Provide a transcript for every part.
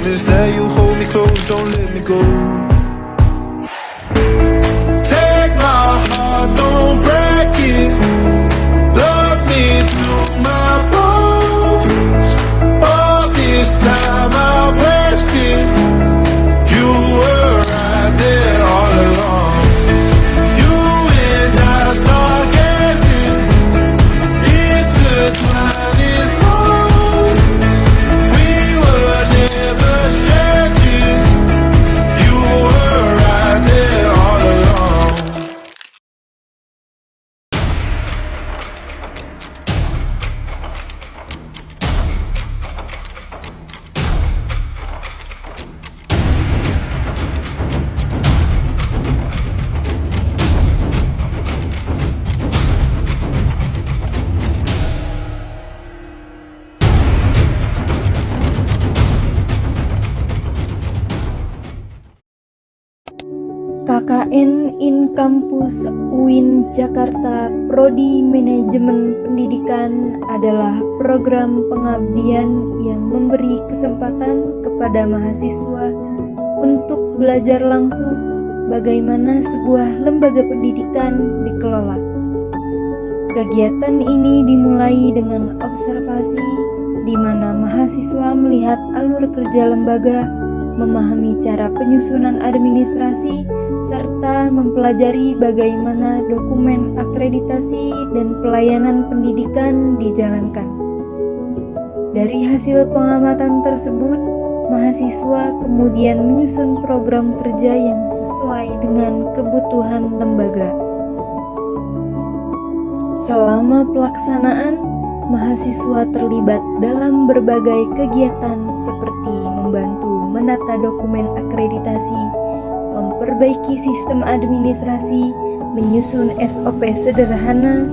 promise that you hold me close, don't let me go. Take my heart, don't break it. Love me to my bones. All this time I've wasted. You were right there all along. You and I stargazing, intertwining souls. We were never strangers. You were right there all along. KKN in Kampus UIN Jakarta Prodi Manajemen Pendidikan adalah program pengabdian yang memberi kesempatan kepada mahasiswa untuk belajar langsung bagaimana sebuah lembaga pendidikan dikelola. Kegiatan ini dimulai dengan observasi di mana mahasiswa melihat alur kerja lembaga, memahami cara penyusunan administrasi, serta mempelajari bagaimana dokumen akreditasi dan pelayanan pendidikan dijalankan. Dari hasil pengamatan tersebut, mahasiswa kemudian menyusun program kerja yang sesuai dengan kebutuhan lembaga. Selama pelaksanaan, mahasiswa terlibat dalam berbagai kegiatan seperti membantu menata dokumen akreditasi, memperbaiki sistem administrasi, menyusun SOP sederhana,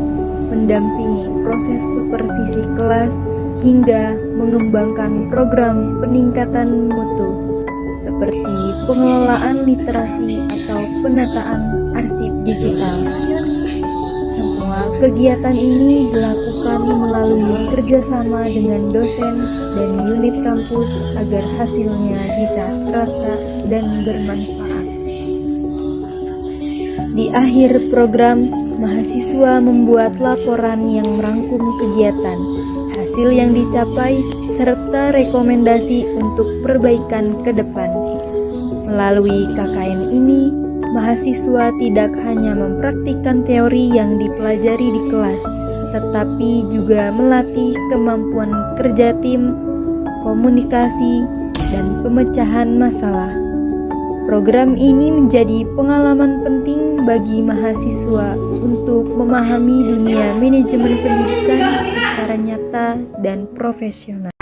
mendampingi proses supervisi kelas, hingga mengembangkan program peningkatan mutu seperti pengelolaan literasi atau penataan arsip digital. Semua kegiatan ini dilakukan melalui kerjasama dengan dosen dan unit kampus agar hasilnya bisa terasa dan bermanfaat. Di akhir program, mahasiswa membuat laporan yang merangkum kegiatan, hasil yang dicapai, serta rekomendasi untuk perbaikan ke depan. Melalui KKN ini, mahasiswa tidak hanya mempraktikkan teori yang dipelajari di kelas, tetapi juga melatih kemampuan kerja tim, komunikasi, dan pemecahan masalah. Program ini menjadi pengalaman penting bagi mahasiswa untuk memahami dunia manajemen pendidikan secara nyata dan profesional.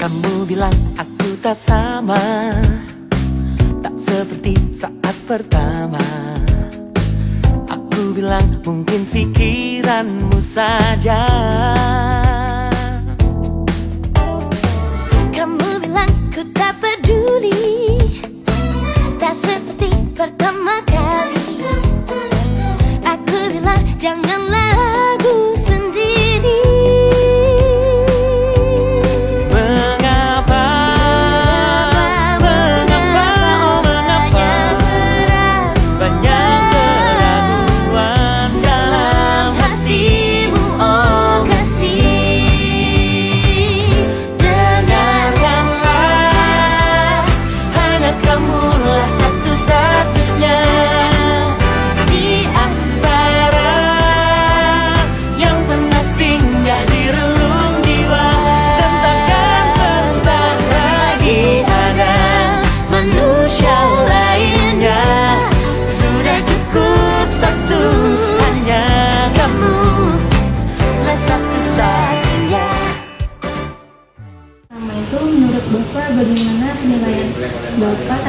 Kamu bilang aku tak sama, tak seperti saat pertama. Aku bilang mungkin pikiranmu saja. Kamu bilang ku tak peduli, tak seperti pertama kali. Aku bilang janganlah ragu sendiri. Banyak keraguan dalam hatimu, oh kasih.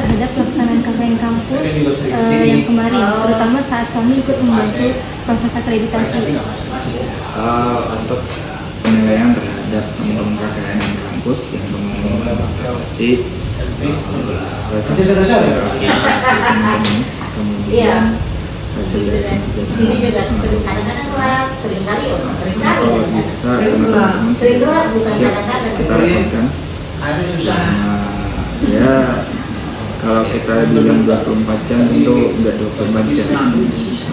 terhadap pelaksanaan KKN kampus yang kemarin, terutama saat kami ikut membantu proses akreditasi. Untuk penilaian terhadap teman-teman KKN kampus yang kemarin akreditasi, saya kemudian hasil dari kinerja sini juga kadang-kadang seringkali biasa teman-teman siap kita lakukan. Ya kalau kita bilang 24 jam tentu enggak 24 jam,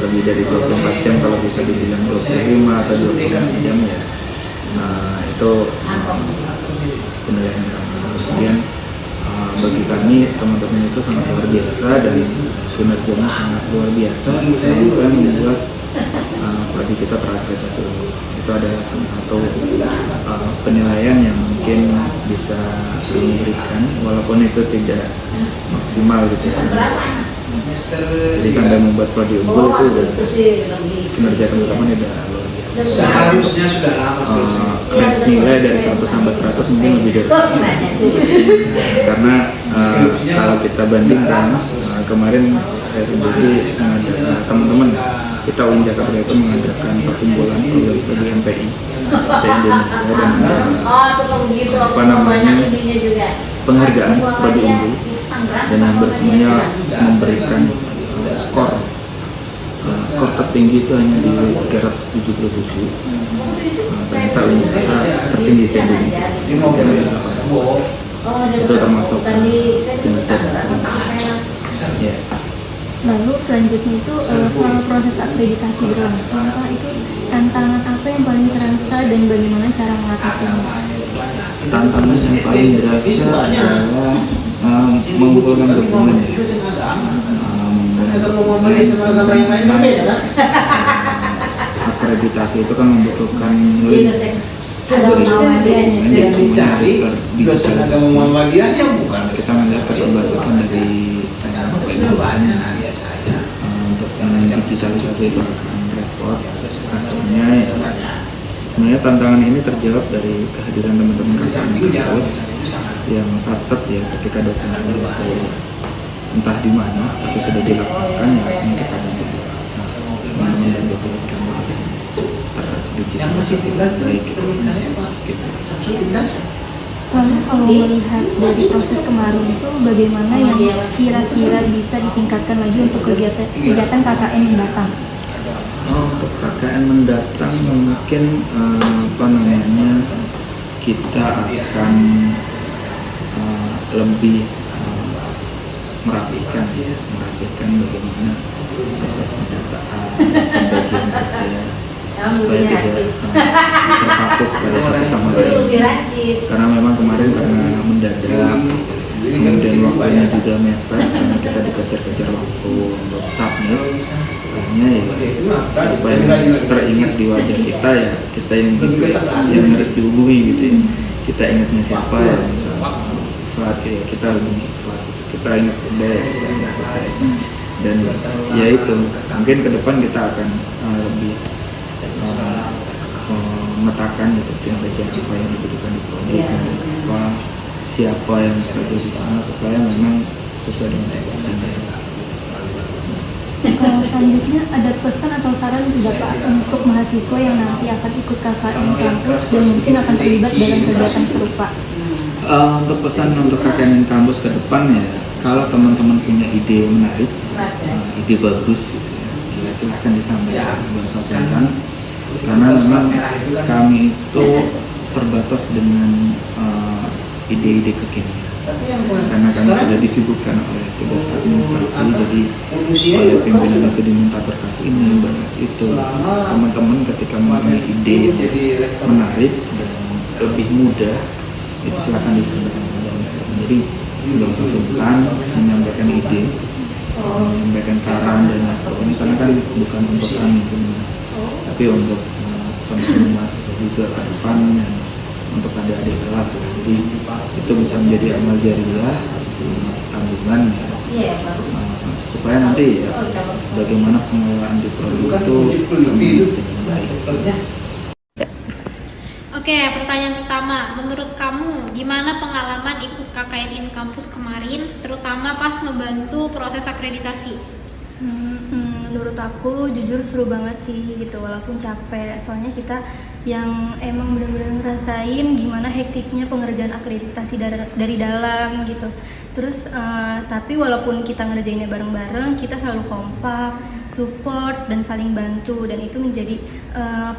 lebih dari 24 jam kalau bisa dibilang 25 atau 24 jam ya. Itu penilaian kami. Kemudian bagi kami teman-teman itu sangat luar biasa dan kinerjanya sangat luar biasa sehingga membuat prodi kita terakreditasi unggul. Itu adalah salah satu penilaian yang mungkin bisa kami berikan walaupun itu tidak maksimal gitu. Jadi sampai membuat prodi unggul itu udah kinerja teman-teman udah luar biasa. Seharusnya sudah lama selesai. Nilai dari 1 sampai 100 mungkin lebih dari 100. Karena kalau kita bandingkan kemarin saya sendiri mengadakan teman-teman kita UIN Jakarta itu mengadakan perkumpulan program studi MPI se-Indonesia dan penghargaan prodi unggul dan hampir semuanya memberikan skor tertinggi itu hanya di 377. Ternyata UIN Jakarta tertinggi se-Indonesia 380. Itu termasuk kinerja ya. Lalu selanjutnya itu selama proses akreditasi berlangsung, Pak, itu tantangan apa yang paling terasa dan bagaimana cara mengatasinya? Tantangan yang paling berasa adalah mengumpulkan dokumen. Akreditasi itu kan membutuhkan link kita melihat keterbatasan dari untuk digitalisasi itu akan repot. Akhirnya ya, sebenarnya tantangan ini terjawab dari kehadiran teman-teman KKN kampus yang satset ya ketika dokumen itu entah di mana tapi sudah dilaksanakan ya ini kita bantu teman-teman dan dokumen kami terdigitalisasi baik gitu. Lalu kalau melihat dari proses kemarin itu bagaimana yang kira-kira bisa ditingkatkan lagi untuk kegiatan KKN mendatang? Untuk KKN mendatang mungkin kita akan lebih merapikan bagaimana proses pendataan, pembagian kerja supaya tidak terpaku pada satu sama lain. Karena memang kemarin karena mendadak, kemudian waktunya juga mepet karena kita dikejar-kejar waktu untuk submit. Akhirnya ya supaya teringat di wajah kita ya kita yang gitu yang harus dihubungi gitu ya. Kita ingatnya siapa ya misalnya saat kita hubungi saat itu kita ingat budaya kita ingat dan ya itu mungkin ke depan kita akan lebih memetakan gitu kinerja apa yang dibutuhkan di prodi, apa siapa yang bekerja di sana supaya memang sesuai dengan tugasnya. Selanjutnya ada pesan atau saran tidak Pak untuk mahasiswa yang nanti akan ikut KKN kampus dan mungkin akan terlibat dalam kegiatan serupa? Untuk pesan untuk KKN kampus ke depan ya, kalau teman-teman punya ide menarik, ide bagus gitu ya silahkan disampaikan dan sampaikan. Karena memang kami itu terbatas dengan ide-ide kekinian. Karena kami sudah disibukkan oleh tugas administrasi, jadi oleh pimpinan itu diminta berkas ini, berkas itu. Teman-teman ketika mempunyai ide menarik dan lebih mudah, itu silakan disampaikan saja. Jadi tidak usah sungkan menyampaikan ide, menyampaikan saran dan lain sebagainya. Karena kan bukan untuk kami sebenarnya, tapi untuk teman-teman mahasiswa juga ke depan dan untuk adik-adik kelas ya. Jadi itu bisa menjadi amal jariah, tabungan ya, supaya nanti ya bagaimana pengelolaan di prodi itu terus dengan baik. Oke, pertanyaan pertama. Menurut kamu, gimana pengalaman ikut KKN in Kampus kemarin, terutama pas ngebantu proses akreditasi? Menurut aku jujur seru banget sih gitu, walaupun capek. Soalnya kita yang emang benar-benar ngerasain gimana hektiknya pengerjaan akreditasi dari dalam gitu. Terus tapi walaupun kita ngerjainnya bareng-bareng, kita selalu kompak, support dan saling bantu, dan itu menjadi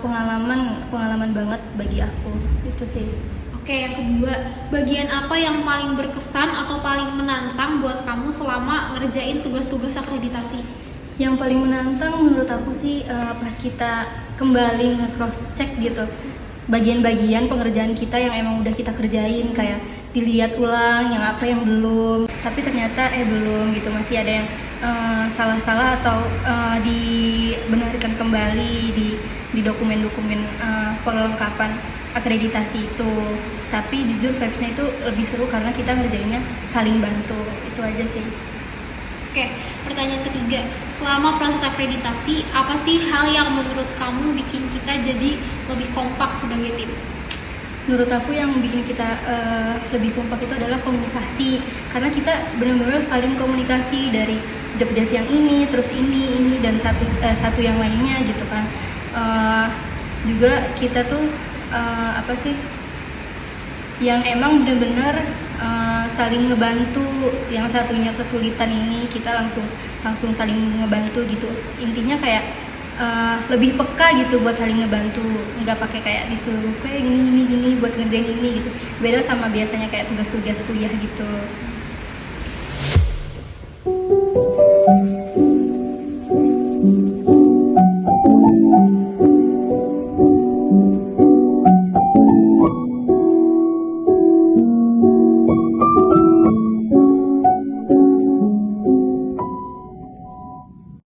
pengalaman banget bagi aku. Itu sih. Oke, yang kedua, bagian apa yang paling berkesan atau paling menantang buat kamu selama ngerjain tugas-tugas akreditasi? Yang paling menantang menurut aku sih pas kita kembali nge-cross check gitu bagian-bagian pengerjaan kita yang emang udah kita kerjain, kayak dilihat ulang yang apa yang belum, tapi ternyata belum gitu, masih ada yang salah-salah atau dibenarkan kembali di dokumen-dokumen perlengkapan akreditasi itu. Tapi jujur vibes-nya itu lebih seru karena kita ngerjainnya saling bantu. Itu aja sih. Oke, pertanyaan ketiga. Selama proses akreditasi, apa sih hal yang menurut kamu bikin kita jadi lebih kompak sebagai tim? Menurut aku yang bikin kita lebih kompak itu adalah komunikasi. Karena kita benar-benar saling komunikasi dari job desk yang ini, terus ini dan satu yang lainnya gitu kan. Juga kita tuh apa sih? Yang emang benar-benar saling ngebantu, yang satunya kesulitan ini kita langsung saling ngebantu gitu. Intinya kayak lebih peka gitu buat saling ngebantu, nggak pakai kayak disuruh kayak gini buat ngerjain ini gitu. Beda sama biasanya kayak tugas-tugas kuliah gitu.